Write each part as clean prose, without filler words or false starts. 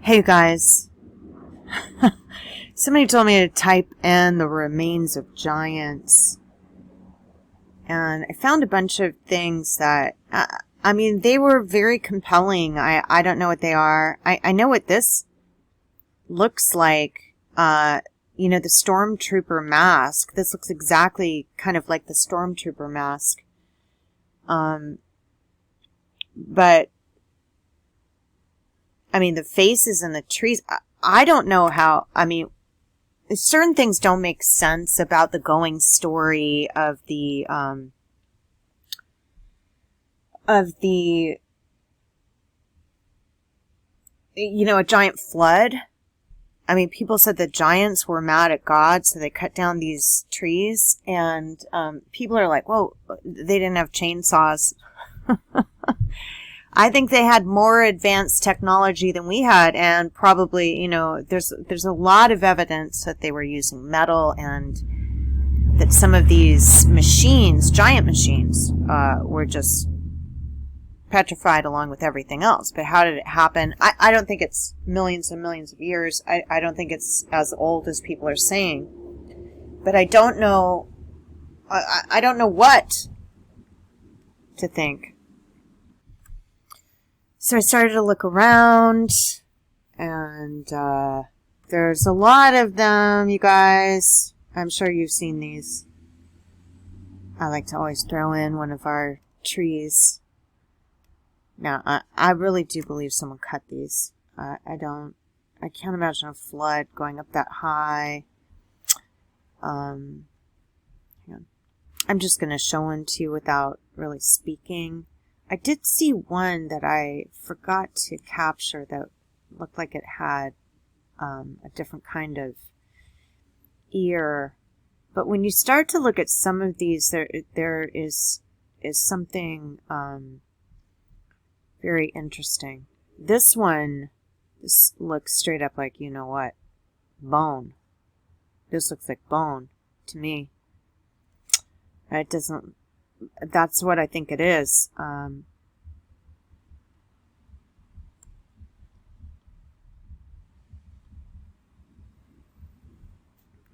Hey guys, somebody told me to type in the remains of giants, and I found a bunch of things that, they were very compelling. I don't know what they are. I know what this looks like. The stormtrooper mask. This looks exactly kind of like the stormtrooper mask. But the faces and the trees, I don't know how, certain things don't make sense about the going story of a giant flood. People said the giants were mad at God, so they cut down these trees, and people are like, whoa, they didn't have chainsaws. I think they had more advanced technology than we had, and probably, there's a lot of evidence that they were using metal, and that some of these machines, giant machines, were just petrified along with everything else. But how did it happen? I don't think it's millions and millions of years. I don't think it's as old as people are saying. But I don't know. I don't know what to think. So I started to look around, and there's a lot of them, you guys. I'm sure you've seen these. I like to always throw in one of our trees. Now, I really do believe someone cut these. I can't imagine a flood going up that high. Hang on. I'm just going to show one to you without really speaking. I did see one that I forgot to capture that looked like it had a different kind of ear. But when you start to look at some of these, there is something very interesting. This looks straight up like, you know what, bone. This looks like bone to me. It doesn't. That's what I think it is.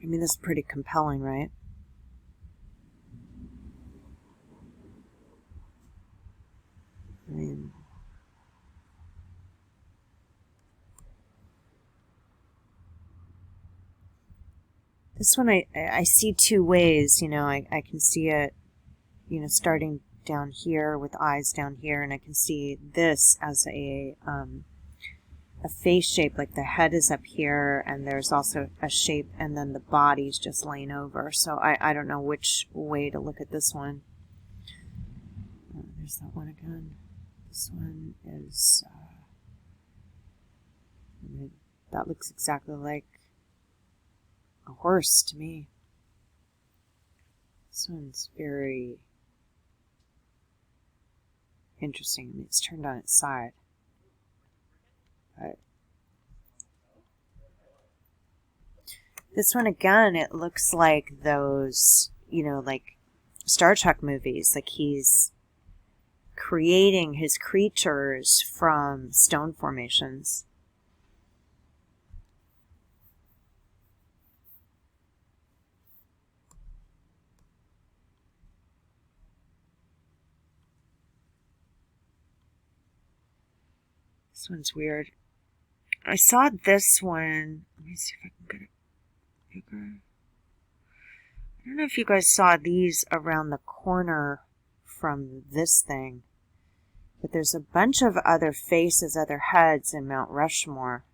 This is pretty compelling, right? This one I see two ways. I can see it, starting down here with eyes down here, and I can see this as a face shape, like the head is up here, and there's also a shape, and then the body's just laying over. So I don't know which way to look at this one. There's that one again. This one is that looks exactly like a horse to me. This one's very interesting. It's turned on its side. But this one again, it looks like those, like Star Trek movies. Like he's creating his creatures from stone formations. This one's weird. I saw this one. Let me see if I can get it bigger. I don't know if you guys saw these around the corner from this thing. But there's a bunch of other faces, other heads in Mount Rushmore.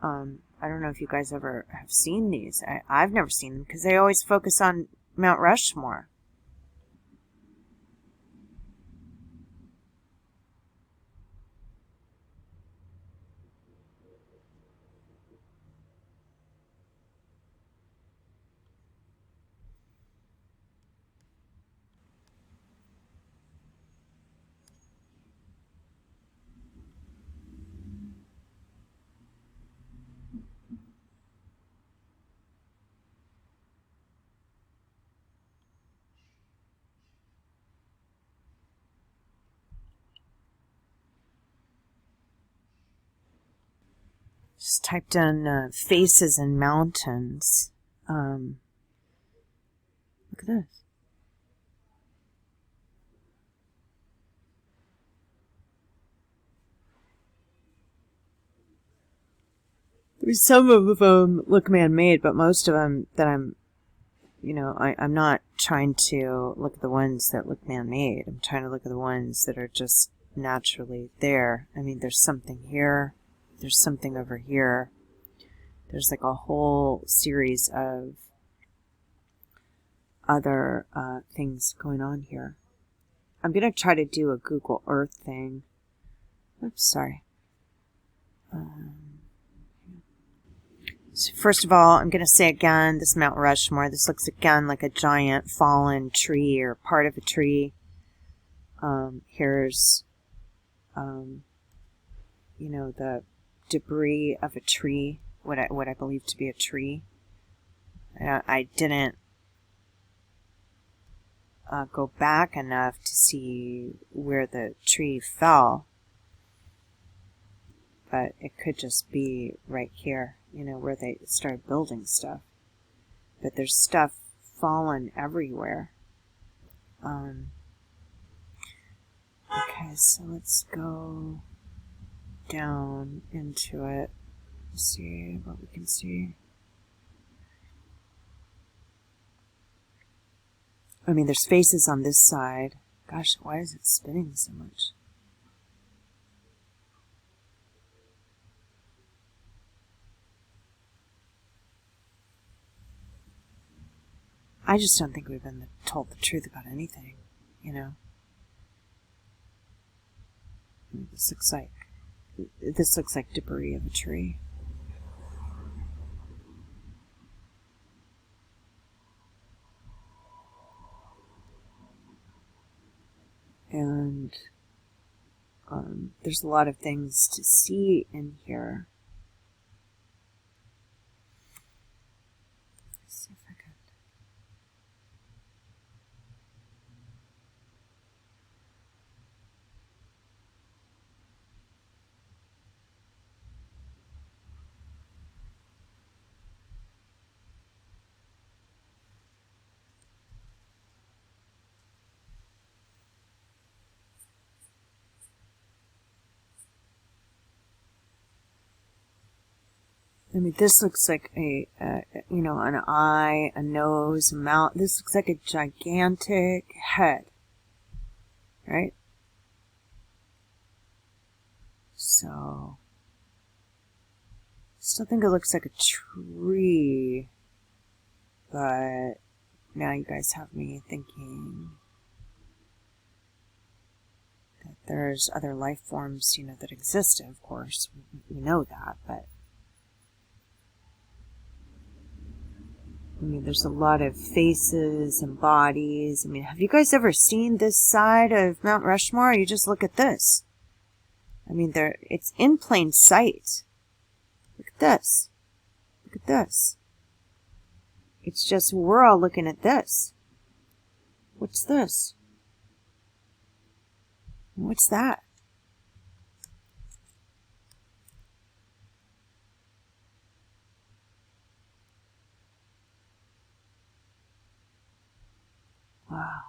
I don't know if you guys ever have seen these. I've never seen them because they always focus on Mount Rushmore. Just typed in faces and mountains. Look at this. Some of them look man-made, but most of them that I'm not trying to look at the ones that look man-made. I'm trying to look at the ones that are just naturally there. I mean, there's something here. There's something over here. There's like a whole series of other things going on here. I'm going to try to do a Google Earth thing. Oops, sorry. So first of all, I'm going to say again, this Mount Rushmore, this looks again like a giant fallen tree or part of a tree. Here's, the debris of a tree, what I believe to be a tree. I didn't go back enough to see where the tree fell, but it could just be right here, where they started building stuff. But there's stuff fallen everywhere. Okay, so let's go down into it, see what we can see. I mean, there's faces on this side. Gosh, why is it spinning so much? I just don't think we've been told the truth about anything, This looks like debris of a tree. And there's a lot of things to see in here. Let's see if I can. I mean, this looks like an eye, a nose, a mouth. This looks like a gigantic head, right? So, still think it looks like a tree, but now you guys have me thinking that there's other life forms, that exist. Of course, we know that, but I mean, there's a lot of faces and bodies. I mean, have you guys ever seen this side of Mount Rushmore? You just look at this. I mean, it's in plain sight. Look at this. Look at this. It's just, we're all looking at this. What's this? What's that? Wow.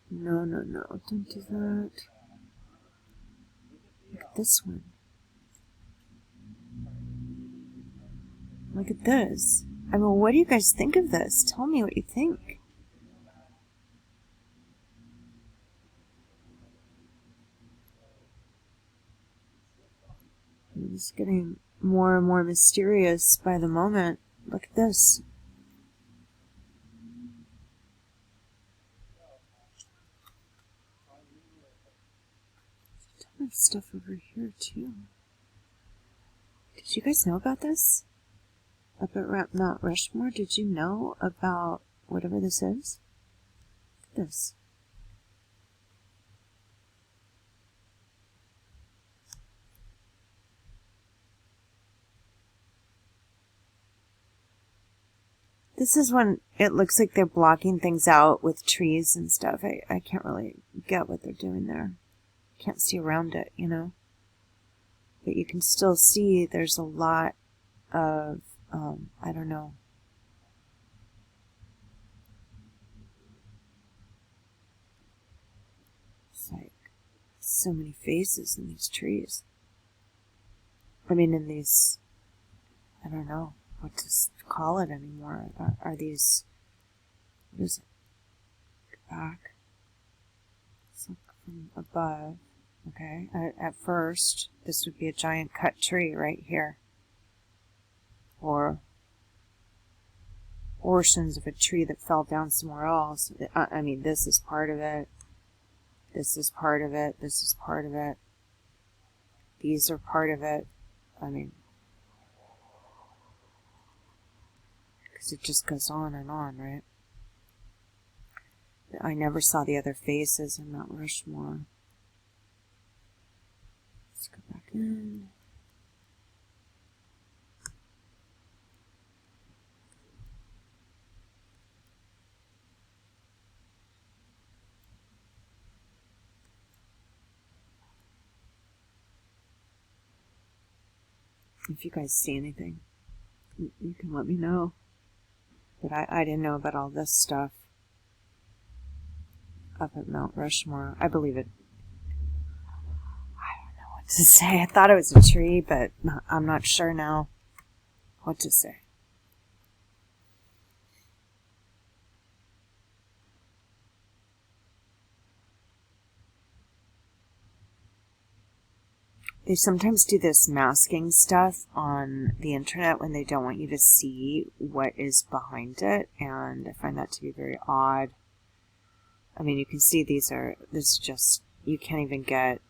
No, don't do that. Look at this one. Look at this. I mean, what do you guys think of this? Tell me what you think. It's getting more and more mysterious by the moment. Look at this. There's a ton of stuff over here too. Did you guys know about this? Up at Mount Rushmore, did you know about whatever this is? Look at this. This is when it looks like they're blocking things out with trees and stuff. I can't really get what they're doing there. Can't see around it, you know. But you can still see there's a lot of, I don't know. It's like so many faces in these trees. I mean, in these, I don't know what to call it anymore. Are these, what is it? Go back. Let's look from above. Okay, at first, this would be a giant cut tree right here. Or portions of a tree that fell down somewhere else. I mean, this is part of it. This is part of it. This is part of it. These are part of it. I mean, because it just goes on and on, right? I never saw the other faces in Mount Rushmore. Let's go back in. If you guys see anything, you can let me know. But I didn't know about all this stuff up at Mount Rushmore. I believe it. I don't know what to say. I thought it was a tree, but I'm not sure now what to say. They sometimes do this masking stuff on the internet when they don't want you to see what is behind it, and I find that to be very odd. I mean, you can see this is just, you can't even get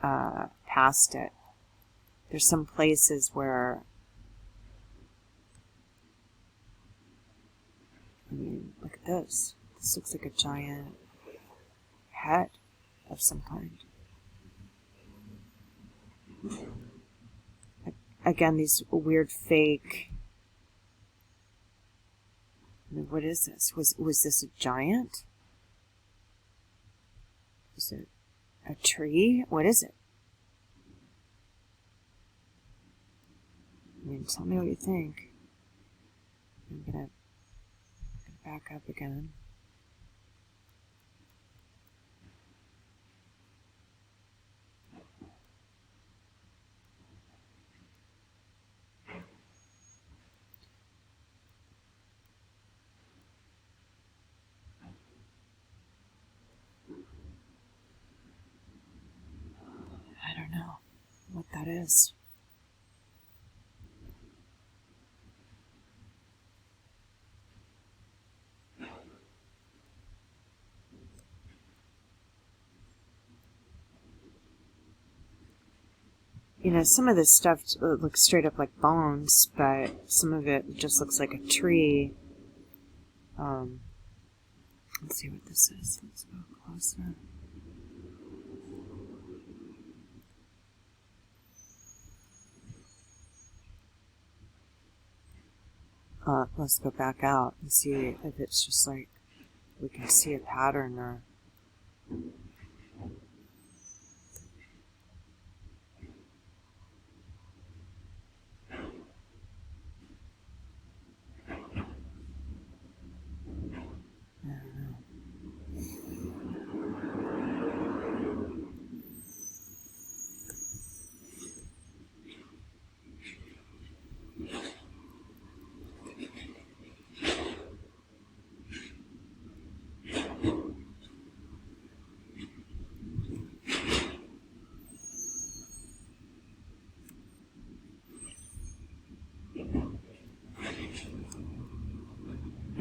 past it. There's some places where, I mean, look at this. This looks like a giant head of some kind. Again, these weird fake. I mean, what is this? Was this a giant? Is it a tree? What is it? I mean, tell me what you think. I'm gonna back up again. I don't know what that is. You know, some of this stuff looks straight up like bones, but some of it just looks like a tree. Let's see what this is. Let's go closer. Let's go back out and see if it's just like we can see a pattern or.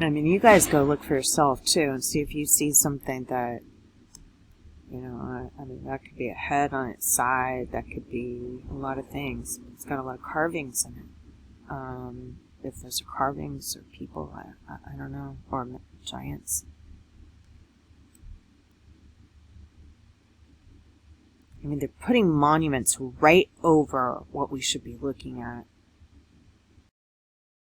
I mean, you guys go look for yourself too and see if you see something that, you know, I mean, that could be a head on its side, that could be a lot of things. It's got a lot of carvings in it. If those are carvings or people, I don't know, or giants. I mean, they're putting monuments right over what we should be looking at.